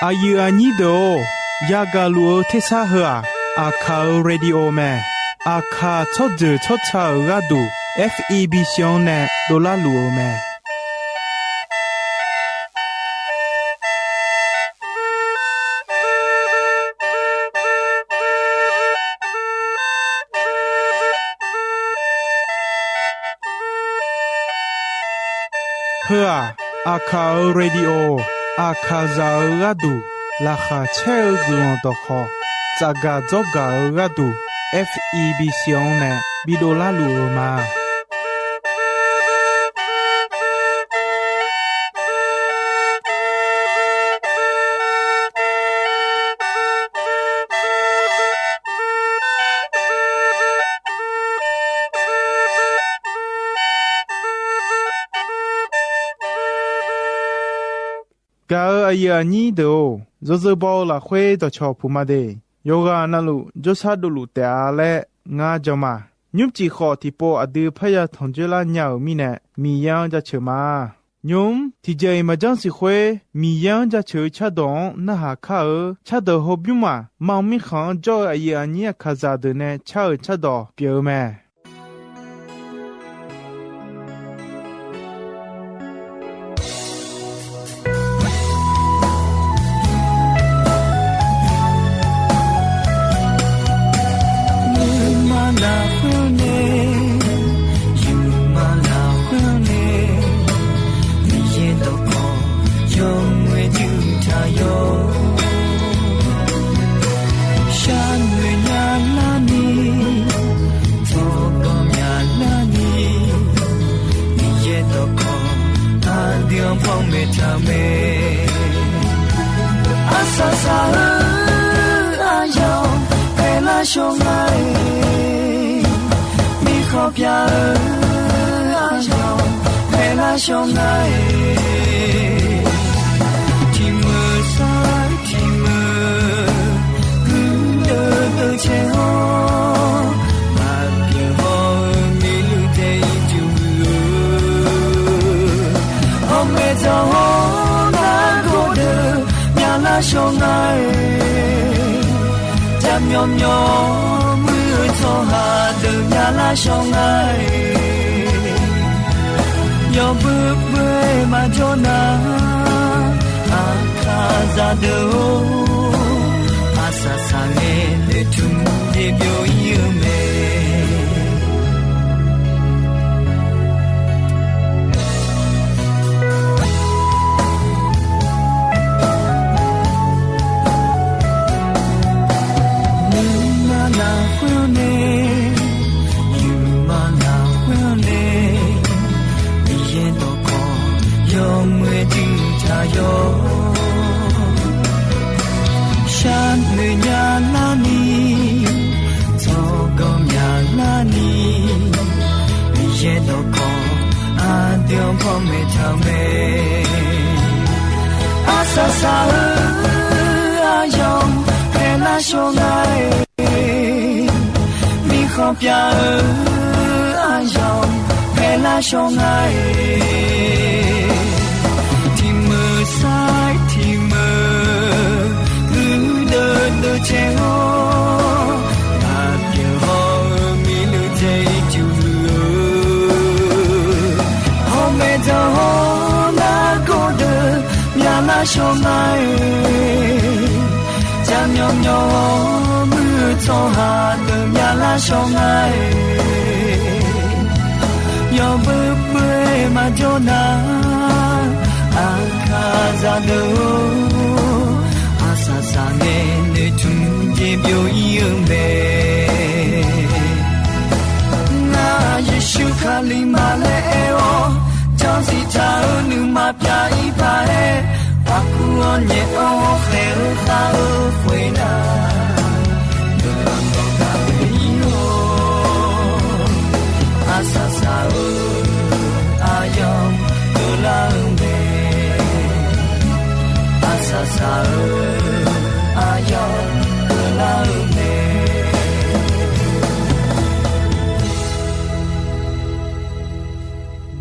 อายุอันนี้โดยากาลัวเทสาหัวอาคาเรดิโอแมอาคาทอดเจอทอดชาราดู FEB ชงเนดอลลาร์ลัวแมเพื่ออาคาเรดิโออาคาซาราดูราคาเชลกลอนตอคอจากาจอการาดู FEB ชงเนบิดอลลาร์ลัวมากาอายุนี้เดียวจะจะบอกละคุยต่อชอบผู้มาเดยโยกานั่นลูจะชาดูลูแต่อะไรงาจมายุบจีขอที่ปออดีพยาทองเจริญยาวมีเนมียังจะเชื่อมายุมที่ใจมาจังสิคุยมียังจะเชื่อชาดองน่าหาข้าชาดอฮบยุมามังมีขังจ่ออายุนี้ข้าจะเดินเนชาดอเปียวแม่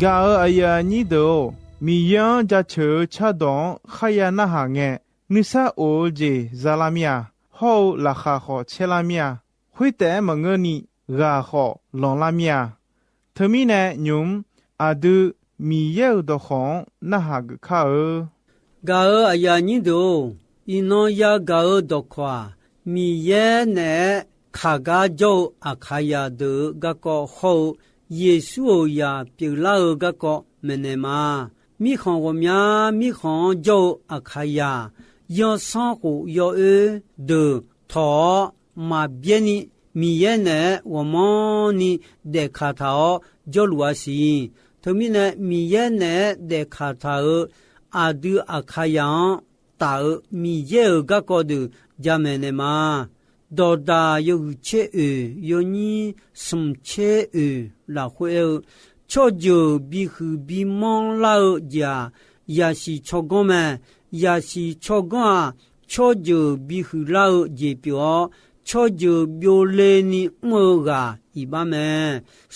กาอายุนี้เดียวมียังจะเชื่อชาดองขยานาหาเง นิสาโอเจซาลามียฮอลาคาขอเชลามียหุยแต่มะเงนีกาขอลองลามียเธอมีแนยุมอาดูมีเยอดของนะหากข้ากาอายานิโดอินอยากาดความีเยเนขากาโจอาคายาดกะก็โฮเยซูยาปิลากะก็เมเนมามีของวมยามีของโจอาคายายอซอกูยอเดทอมาเบียนิมีเยเนวมอนิเดคาทาจอลวาซีทมิเนมีเยเนเดคาทาอาดูอาคายาตามีเยกะก็ดูจาเมเนมาดอดาโยเชโยนีสมเชลาฮุเอชอจูบิคือบิมองลายาชิชอกแมยาชิชอกาชอจูบิคือลาเจเปียวชอจูบิโอเลนิโมกาอีบาเม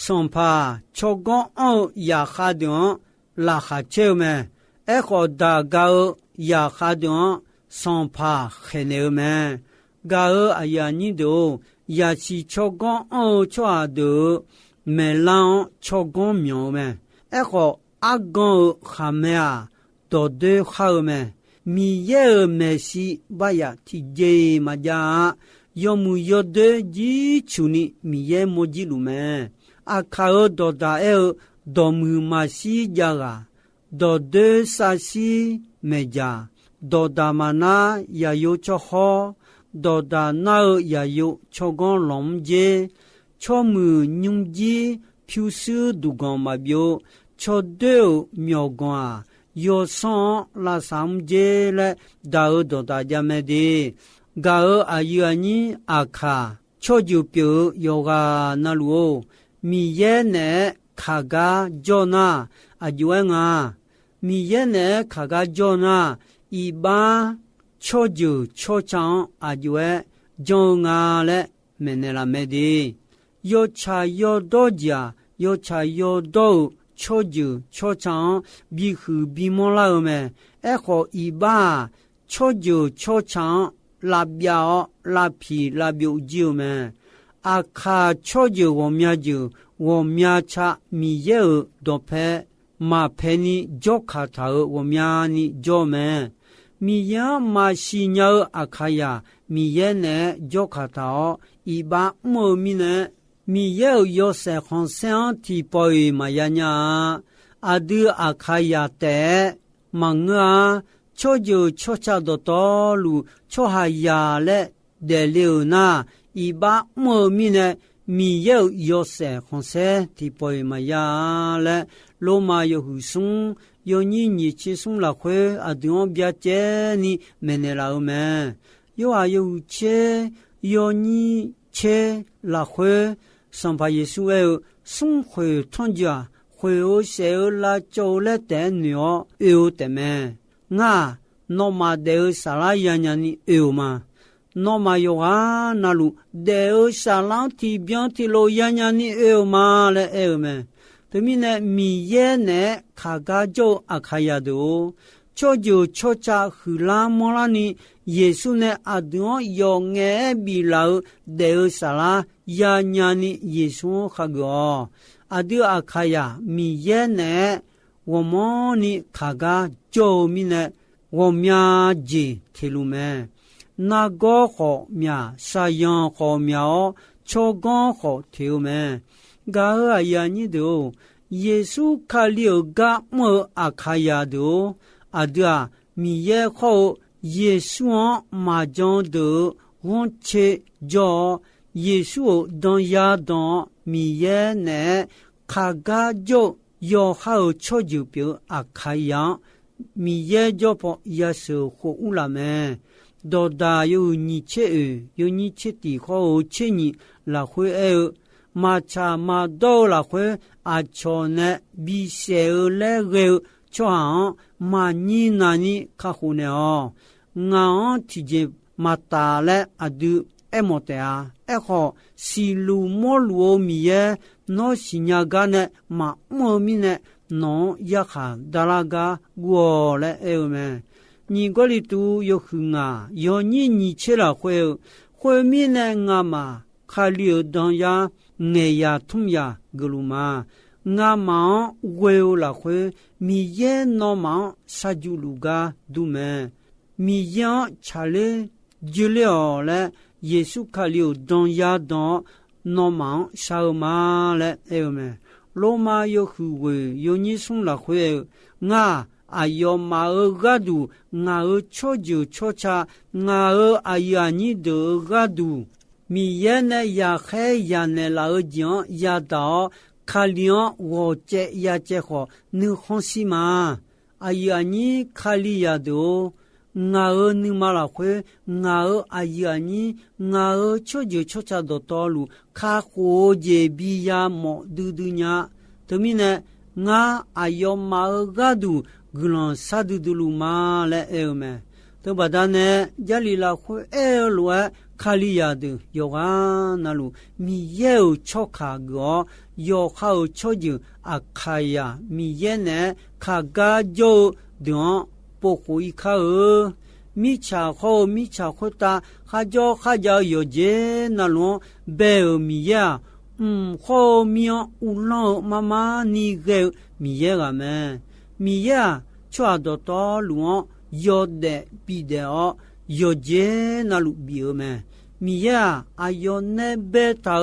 สัมภาชอกงอยาคาดอนลาคาเชเมเอขอดากายาคาดอนสัมภาเขเนเมกาอายานิโดยาชิชอกงชออาดเมลังชอกงเมียวเมเอขออากงขามเมอาดอเดขาวเมมีเยเมชิบายาที่เจมาจายอมูยอเดจีชุนิมีเยโมจิลุเมอาคาดอดาดอมูมาชิจาราดอเดซาชิเมจาดอดามานายาโยชอฮอดอดานายาโยชอกงลอมเจชอมูยุงจีพิวซูดูกองมาบิโอชอเดอมียวกว่าโยซอนลาสามเจและดาวดอดาจาเมดีกาอายุอันนี้อาคาชอจูเปียวโยกานาลูมีเยเนขากาจอนาอายุงามีเยเนขากาจอนาอีบาชอจูชอจังอายุจงาและเมเนลาเมดีโยชายโยโดจาโยชายโยโดชอจูชอจังบิคือบิมอลาเมเอขออีบาชอจูชอจังลาเบียวลาพีลาบิวจิวเมอาคาชอจูวมยาจูวมยาชามีเยอดอเพมาเพนิจอคาทาวมยานิจอเมมียามาชิญาอาคายามีเยเนจอคาทาอีบาโมมิเนมีเยโยเซคอนเซนทีปอยมายาญาอาดูอาคายาเตมังอาชอจูชอชาดตอลูชอหายาและเดเลวนาอีบาโมมิเนมีเยโยเซคอนเซทีปอยมายาและโลมาโยหุซุงโยนีนิชิซุงลาเควอดุงบิอาเจนิเมเนลาเมโยอาโยเชโยนีเชลาเควสัมภาเยซูซุงเควทอนจาเควโอเซลาโจเลเตนเนโอเอโอเตเมงาโนมาเดสาลายาญานิเอโอมาโนมาโยอานาลูเดอสาลังทีเบียนทีโลยาญานิเอโอมาและเอโอเมตมิเนมีเยเนขากาโจอาคายาโดชอจูชอจาหุลามอลานิเยซูเนอดุงยองเงบิลาเดอสาลายาญานิเยซูขากออดุอาคายามีเยเนวมอนิขากาโจมิเนวมยาจีเทลุเมนาโกขอมยาสายันขอมยาชอกงขอเทวเมกาอายานิโดเยซูคาลิโอกะมออาคายาโดอาดามีเยขอเยซูมาจอนโดวอนเชจอเยซูดอนยาดอนมีเยเนขากาโจยอฮาชอจูเปียวอาคายามีเยจอปอยาสูโคอุลาเมดอดาโยนิเชโยนิเชติขอเชนิลาเควมาชามาโดลาเควอาชอเนบิเซเลเกชอหามานีนานิคาคูเนองาทิเจมาตาและอดูเอโมเตอาเอขอซิลูโมลูมีเยโนชิญากาเนมาโมมิเนโนยาคาดาลากากัวและเอเม你个里都有很啊，有你去了会面呢我嘛，卡里当呀，爱呀痛呀个路嘛，我嘛为了会米也那么杀猪路个都没，米样查嘞就了嘞，耶稣卡里当呀当那么杀嘛嘞，哎呦没，罗马有很会有你送了会我。ayo ma gadu nga choju chocha nga ayani de gadu mi yene ya khe ya ne la jian ya da khalian wo che ya che ho nu khonsi ma ayani khali ya do nga nu ma la khwe nga ayani nga choju chocha do to lu kha ho je bi ya mo du du nya to mi ne nga ayo ma gadu gulon sadudulu ma le eume to badane jalila khu elwa khaliyadu yoga nalu mi yeu choka go yo khao choju akhaya mi yene khaga jo don pokhui khao mi cha kho ta khaja yo je nalu be mi ya kho mi ulo mama ni ge mi ye ga me mi ya chua do to luon yo de pi de o yo je na lu bi o me mi ya ayo ne be ta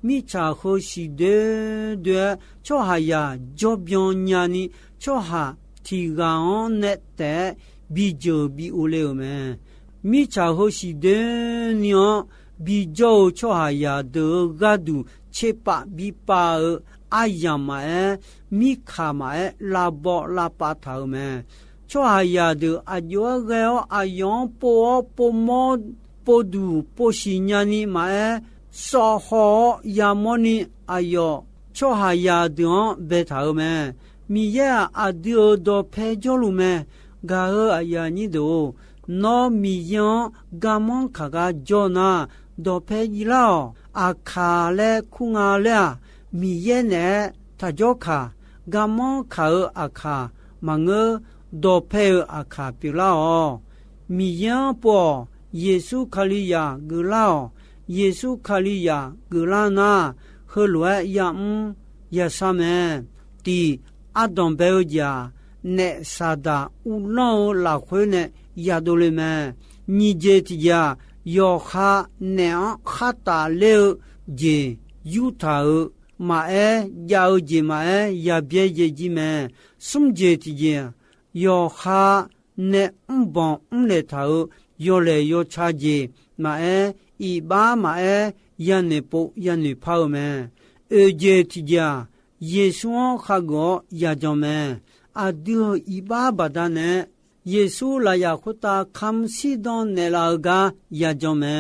mi cha ho shi de cho ha ya jo byon nya ni cho ha ti ga on ne te bi jo bi o le o me mi cha ho shi de ni o bi jo cho ha ya de ga du che pa bi pa ayama mi khama la bo la pa thau me cho aya de ayo geo ayon po mo po du po shinyani ma so ho yamoni ayo cho aya de be thau me mi ya adio do phe jo lu me ga aya ni do no mi yon gamon khaga jona do phe ji la akha le khunga le mi ye ne ta jo kha gamon kha akha mang do phe akha pi la o mi yan po yesu khaliya gula yesu khaliya gula na he lwa ya ya sa me ti adon be ja ne sada u lo la khwe ne ya do le me ni je ti ja yo kha ne kha ta le je yu tha ma yao ji ma ya bie je ji me sum je ti je yo kha ne bon le tha yo le yo cha je ma i ba ma ya ne po ya ne pha me je ti ja yesu kha go ya jo me adu i ba ba da ne yesu la ya khuta kham si don ne la ga ya jo me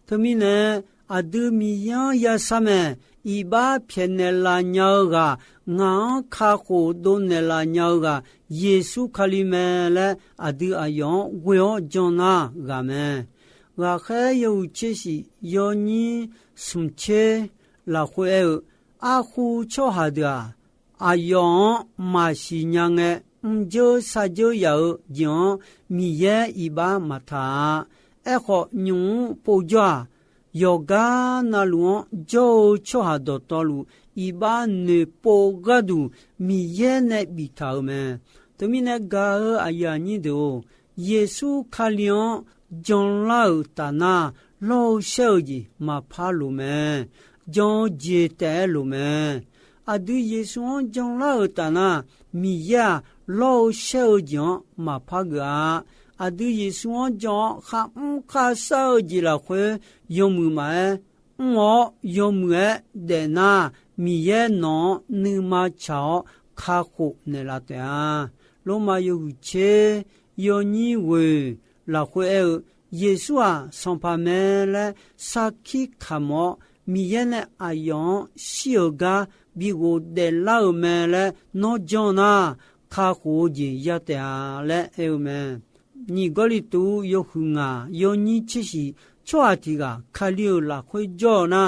thmi ne adu mi ya sa me iba pianella nyaga nga kha ko donella nyaga yesu khalimele adu ayon weo jona game ga khe yu chishi yoni sumche la khwe a khu cho ha da ayon ma shi nyange njo sa jo yao jon mi ye iba mata e kho nyu po jwa yoga na luon jo cho ha do to lu iba ne po gadu mi ye ne bi ta me to mi ne ga aya ni do yesu khalion jon la ta na lo sheo ji ma pha lu me jon je te lu me adu yesu jon la ta na mi ya lo sheo jon ma pha ga adu yesu jon kha sa ji la khwe yomu ma ngo yomu de na mi ye no nu ma chao kha khu ne la ta lo ma yu che yo ni we la khwe yesu a son pa me le sa ki khamo mi ye ne ayon sioga bi go de la me le no jona kha khu ji ya ta le e me ni goli tu yo hunga yo ni chi si choa ti ga khaliu la khoi jo na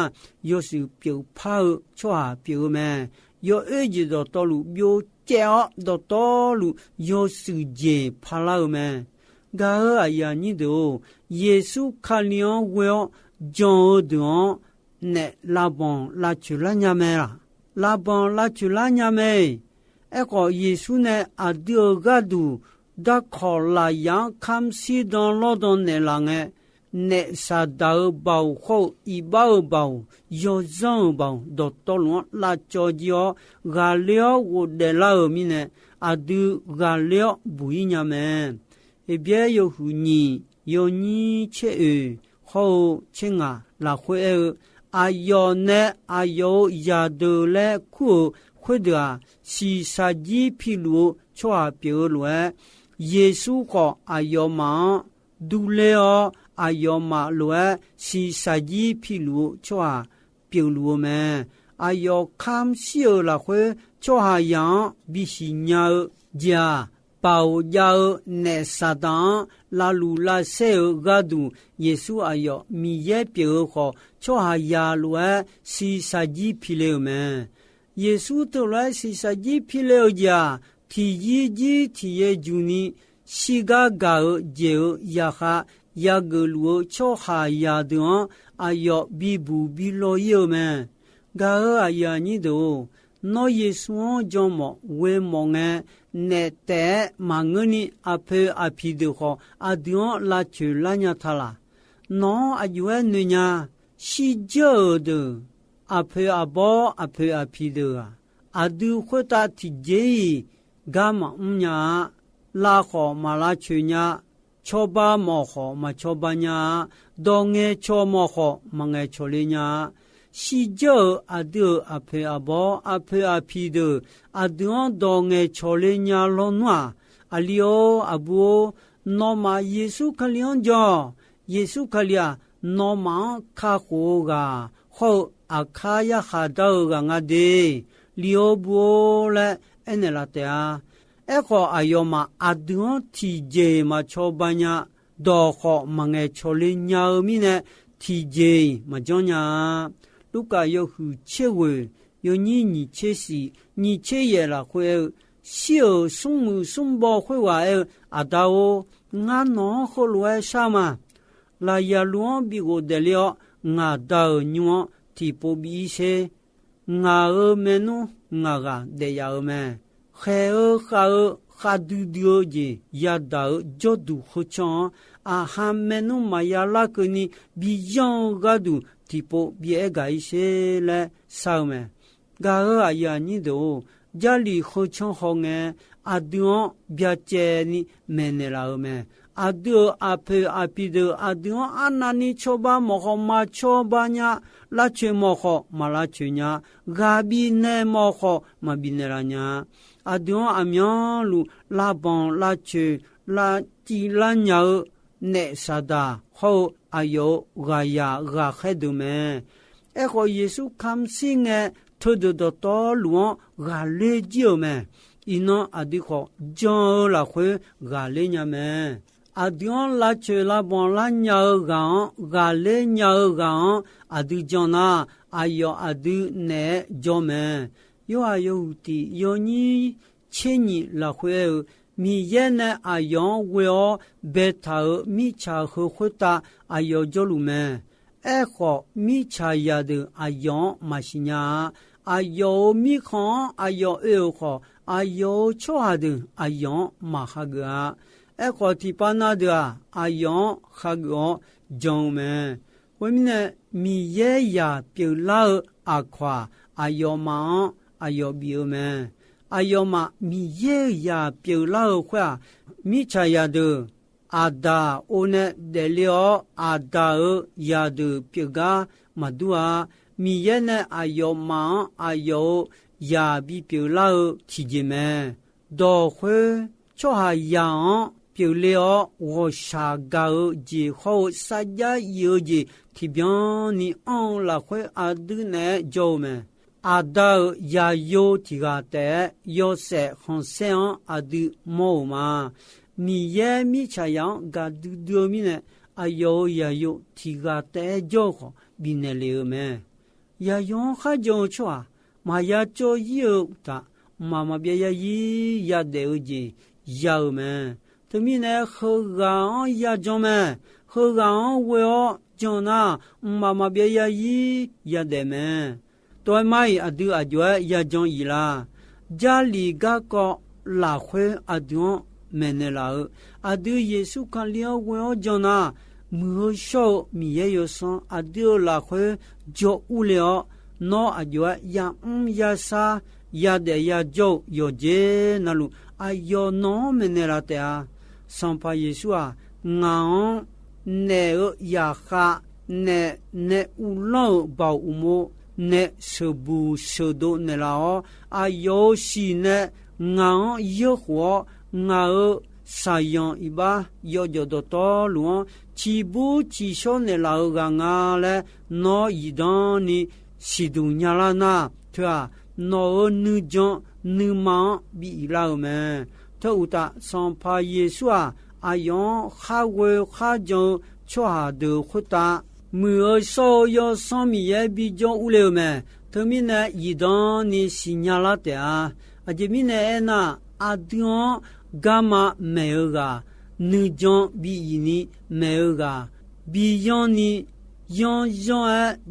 yo su piu pha choa piu me yo e ji do to lu bio che do to lu yo su je pha la me 噶阿呀你都耶稣看了我讲的那拉邦拉去拉nhà me啦拉邦拉去拉nhà me个耶稣呢阿丢个都da考拉样看西当老当那啷个那啥道包好一包包有上包到到了拉叫叫噶了我的老米呢阿丢噶了不一样me一边有妇女有你切好亲啊拉会阿有呢阿有亚得来苦会的啊是杀鸡披露错表了耶稣个阿有嘛独来哦阿有嘛了是杀鸡披露错表露me阿有看小了会错样必须要家包要那撒旦拉鲁拉塞尔嘎杜耶稣阿有米耶表好错下亚路是杀鸡皮了me耶稣都来是杀鸡皮了呀提一几提耶主尼西嘎嘎杰亚哈亚格鲁错下亚的阿有比不比罗有me嘎阿呀你都那耶稣讲么为么呢那在忙你阿佩阿皮的话阿丢拉去拉伢他啦那阿有女伢是叫的阿佩阿包阿佩阿皮的啊阿丢会打提接干嘛伢拉好马拉去伢错吧么好嘛错吧伢当个错么好嘛个错哩伢是叫阿丢阿佩阿包阿佩阿皮的阿丢当个错哩伢罗诺阿里奥阿布诺马耶稣看了叫耶稣看了诺马卡火个好阿卡呀哈到个阿的里奥布嘞安那拉的啊个阿哟嘛阿丢提接嘛错吧伢多好嘛个错哩伢咪呢提接嘛讲伢卢卡有胡切位有你切西你切也了会小松木松包会话阿达哦俺孬好来啥嘛来呀路比我得了俺达孬提波比些俺们孬俺个得要么还哈嘟嘟的呀达就都好强啊哈们孬嘛呀拉个你比样个都tipo bie gai se le sao me ga a ya ni do jali kho chong hong e aduon bia che ni mene la me adu ape apido aduon anani choba mo ho ma choba nya la che mo ho ma la che nya ga bi ne mo ho ma bi ne la nya aduon amyan lu la bon la che la ti la nya ne sada ho ayo gaya ga khedu me ko yesu kam singe todo do to luo ga le jio me ino adiko jo la khwe ga le nya me adion la che la bon la nya ga le nya ga adu jona ayo adu ne jo me yo ayo ti yo ni cheni la khwe mi yene ayon weo beta mi cha ho khota ayo jolume ekho mi cha ya de ayon mashinya ayo mi khan ayo ekho ayo choa de ayon mahaga ekho tipana de ayon khago jome wemine mi ye ya pula akwa ayo ma ayo biome ayo ma mi ye ya piu lao kwa mi cha ya de ada one de leo ada ya de piu ga madua mi ye ne ayo ma ayo ya bi piu lao ti ji me do khwe cho ha ya piu leo wo sha ga ji ho sa ya yo ji ti bian ni on la khwe adu ne jo me ada ya yo tiga te yo se honsen adu mo ma mi ye mi cha yang ga du du mi ne ayo ya yo tiga te jo ko bi ne le me ya yo kha jo chwa ma ya cho yo ta ma ma bia ya yi ya de ji ya me 特别呢和俺也讲么，和俺为哦讲那妈妈别也一也得么，对买阿丢阿觉也讲伊啦，家里个个拉回阿丢没呢啦，阿丢耶稣看了为哦讲那。没少米也有上阿丢拉回就无聊，那阿觉也也啥也得也就有节那路阿有那么呢啦的啊，上怕耶稣啊，俺那个也哈那无老保无么那舍不舍得那啦哦，阿有时呢俺有活俺啥样一把有就多多路。起步起小的老干啊嘞，那一当你西度伢啦那，对吧？那女将女忙比老们，他有的上怕耶稣啊，阿样哈为哈将却哈都回答，没有少要上面也比较无聊们，他们呢一当你西伢啦的啊，阿这边呢那阿当干嘛没有个？女将比你没有个，比让你让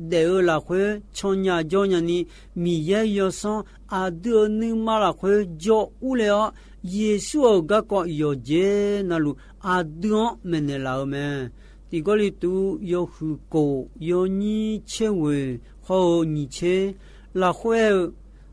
得了会从伢叫伢你米也要上阿德你马拉会叫无聊，耶稣个有节那路阿德没得老们，这个里都有很高，有你切为好你切，拉会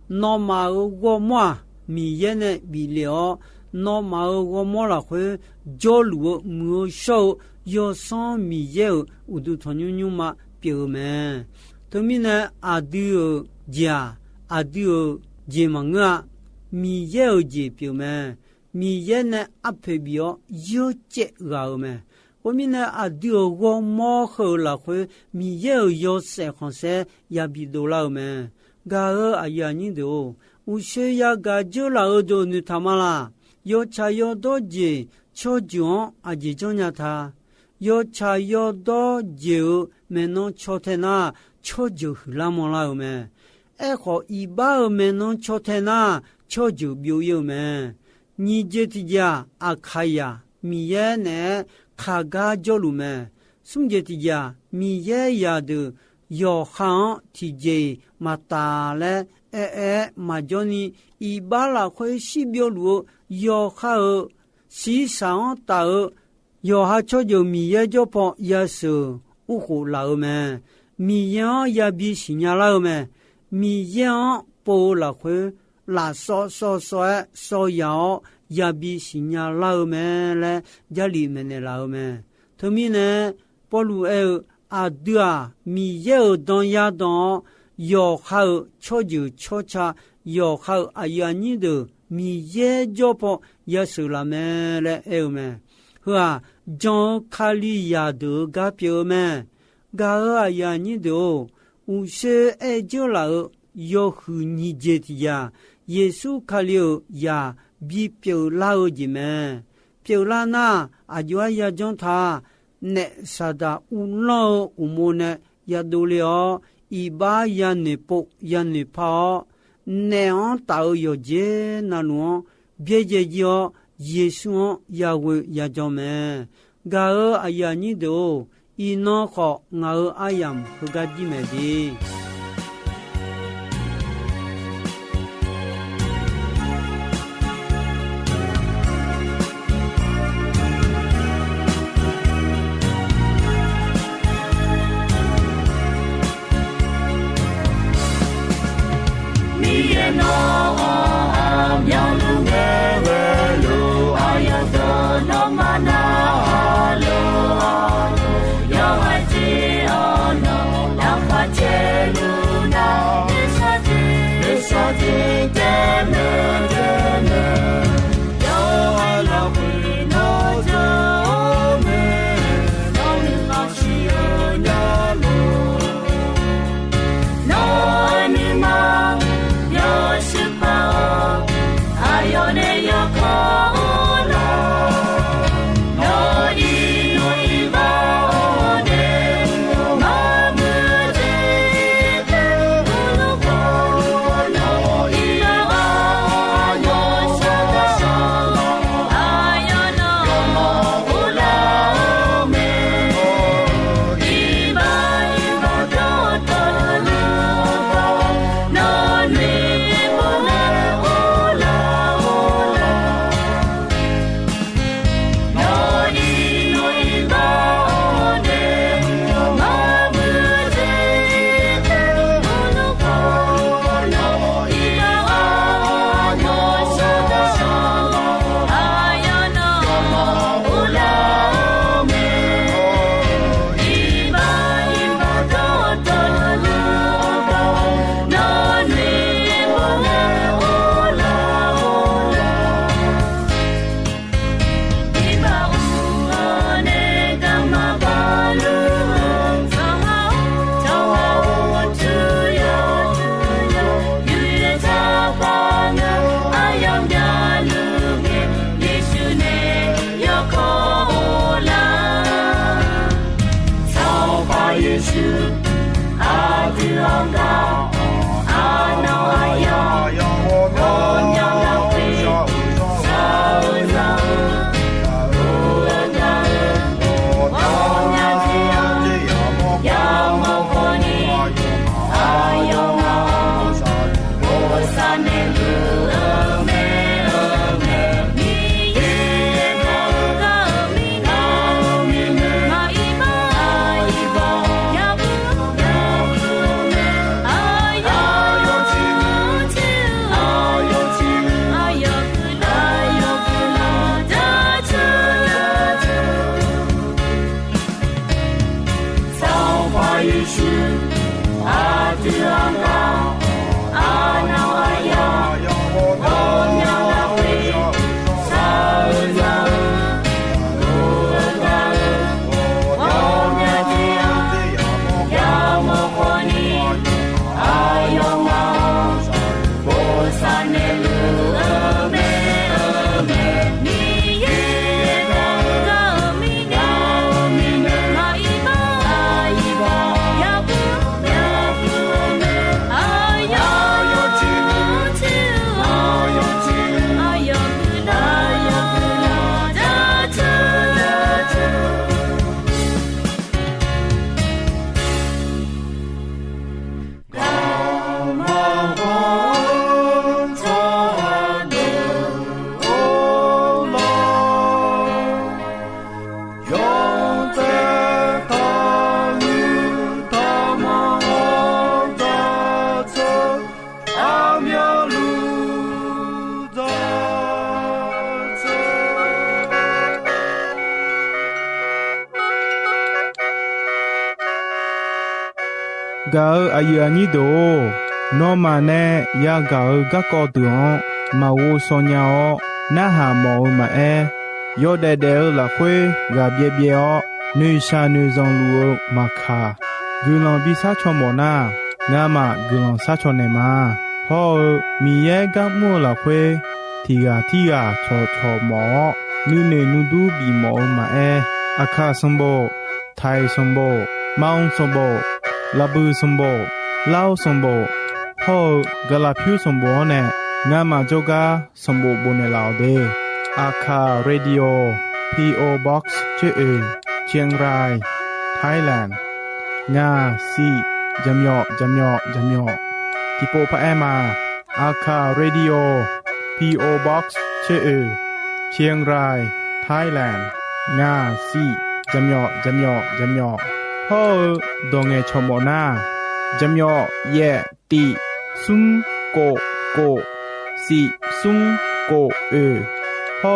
那么我嘛米也呢比了。那么我摸了会教路没少要上米油，我都同样嘛表面。他们呢阿丢家阿丢节忙啊，米油节表面，米油呢阿配表有节高面。我们呢阿丢我摸好了会米油有些行些也比多了面。噶尔阿呀你都，我需要噶就老多你他妈啦。有茶有多节，超重阿姐讲呀他，有茶有多酒，没能超天那，超酒很拉么啦没？哎好一包没能超天那，超酒表有没？你这提家阿开呀，米也呢，卡嘎叫路没？送这提家米也呀的，有行提家马大嘞，马叫你一包啦会西表路。有哈尔西上大尔，有哈超就米也就帮也是五湖老们，米样也比新疆老们，米样包了会拉少药也比新疆老们嘞，家里面的老们，他们呢包路阿对啊，米也当也当，有哈尔超就超差，有哈尔阿呀你的。米也就帮也是了me嘞me，是吧？将卡里亚的个表me，个啊呀你都，有些就了有和你接的呀，耶稣卡里呀比表老的me，表老那啊就呀将他那啥的无老无么呢也都了，一把呀你不呀你跑。那样到有节那种别节叫耶稣也会也叫么？个儿哎呀你都一脑好，我哎呀不个地没的。Hello กาอายุอันนี้โดนอมาเนยากากะกอตุอมาวูซอญาอนาหาหมอมายอดเดละควยกาเบียเบียนุชานุซองลูมาคากุลองบิซาชอมนางามากุลองซาชอเนมาฮอมีเยกะมัวละควยทีกาชอหมอนูเนนูดูบีหมอมาอาคาสมโบไทยสมโบมองสมโบลาบูสมโบลาวสมโบฮอกะลาพิวสมโบเนงามาจกาสมโบบุเนลาวเดอาคาเรดิโอ PO Box ชื่อเชียงรายไทยแลนด์งาซีจำยอที่โปพะแอมาอาคาเรดิโอ PO Box ชื่อเชียงรายไทยแลนด์งาซีจำยอฮอดงเอชมอนาจำยอเยติซุงโกซีซุงโกฮอ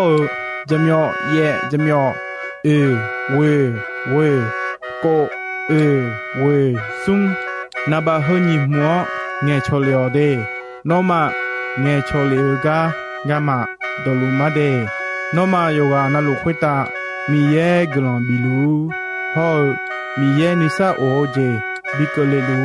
จำยอเยจำยอเวโกเวซุงนาบาฮญิมัวเงชอเลอเดนอมาเงชอเลกางามาดอลูมาเดนอมาโยกานาลุควตามีเยกลอนบิลูฮอมีเยนิซาโอเจบิโกเลลู